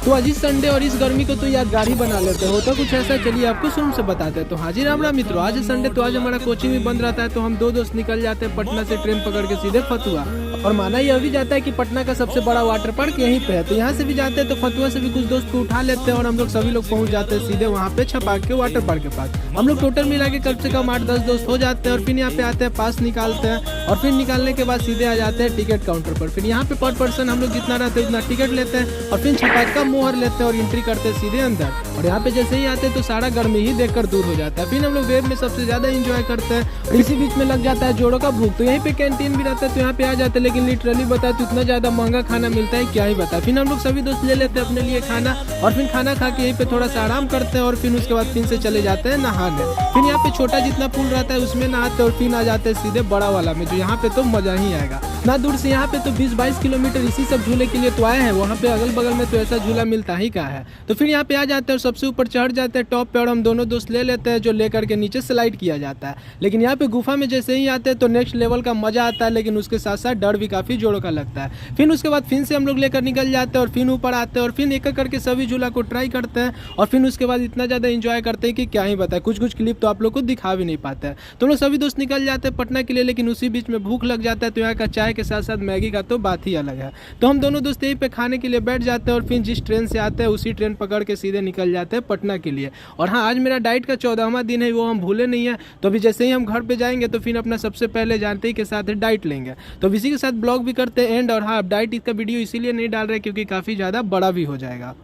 तो आज इस संडे और इस गर्मी को तो यादगार ही बना लेते हो। तो कुछ ऐसा, चलिए आपको शुरू से बताते हैं। तो हाजिर राम राम मित्रों, आज संडे तो आज हमारा कोचिंग भी बंद रहता है, तो हम दो दोस्त निकल जाते हैं पटना से ट्रेन पकड़ के सीधे फतुआ। और माना यह भी जाता है कि पटना का सबसे बड़ा वाटर पार्क यहीं पे है, तो यहाँ से भी जाते हैं, तो फतुआ से भी कुछ दोस्त को उठा लेते हैं और हम लोग सभी लोग पहुँच जाते हैं सीधे वहाँ पे छपाक के वाटर पार्क के पास। हम लोग टोटल मिला के कम से कम 8-10 दोस्त हो जाते हैं और फिर यहाँ पे आते हैं, पास निकालते हैं और फिर निकालने के बाद सीधे आ जाते हैं टिकट काउंटर पर। फिर यहाँ पे पर पर्सन हम लोग जितना रहते हैं उतना टिकट लेते हैं और फिर छपाक का मोहर लेते हैं और एंट्री करते हैं सीधे अंदर। और यहाँ पे जैसे ही आते हैं तो सारा गर्मी ही देखकर दूर हो जाता है। फिर हम लोग वेब में सबसे ज्यादा एंजॉय करते हैं। इसी बीच में लग जाता है जोड़ों का भूख, तो यहीं पे कैंटीन भी रहता है, तो यहाँ पे आ जाते हैं। लेकिन लिटरली बताए तो इतना ज्यादा महंगा खाना मिलता है क्या ही बता। फिर हम लोग सभी दोस्त ले लेते हैं अपने लिए खाना और फिर खाना खा के यहीं पे थोड़ा सा आराम करते हैं और फिर उसके बाद फिर से चले जाते हैं नहाने। फिर यहाँ पे छोटा जितना पूल रहता है उसमें नहाते और फिर आ जाते हैं सीधे बड़ा वाला में, जो यहाँ पे तो मजा ही आएगा। ना दूर से यहाँ पे तो 20-22 किलोमीटर इसी सब झूले के लिए तो आए हैं, वहाँ पे अगल बगल में तो ऐसा झूला मिलता ही क्या है। तो फिर यहाँ पे आ जाते हैं और सबसे ऊपर चढ़ जाते हैं टॉप पे और हम दोनों दोस्त ले लेते हैं, जो लेकर के नीचे स्लाइड किया जाता है। लेकिन यहाँ पे गुफा में जैसे ही आते हैं तो नेक्स्ट लेवल का मजा आता है, लेकिन उसके साथ साथ डर भी काफी जोरों का लगता है। फिर उसके बाद फिर से हम लोग लेकर निकल जाते हैं और फिर ऊपर आते हैं और फिर एक एक करके सभी झूला को ट्राई करते हैं और फिर उसके बाद इतना ज्यादा इंजॉय करते हैं कि क्या ही बताए। कुछ कुछ क्लिप तो आप लोग को दिखा भी नहीं पाता है। तो हम लोग सभी दोस्त निकल जाते हैं पटना के लिए, लेकिन उसी बीच में भूख लग जाता है, तो यहाँ का चाय के साथ साथ मैगी का तो बात ही अलग है। तो हम दोनों दोस्त यहीं पे खाने के लिए बैठ जाते हैं और फिर जिस ट्रेन से आते हैं उसी ट्रेन पकड़ के सीधे निकल जाते हैं पटना के लिए। और हाँ, आज मेरा डाइट का 14वां दिन है, वो हम भूले नहीं है। तो अभी जैसे ही हम घर पे जाएंगे तो फिर अपना सबसे पहले जानते ही के साथ डाइट लेंगे, तो इसी के साथ ब्लॉग भी करते हैं एंड। और हाँ, अब डाइट इसका वीडियो इसीलिए नहीं डाल रहे क्योंकि काफ़ी ज़्यादा बड़ा भी हो जाएगा।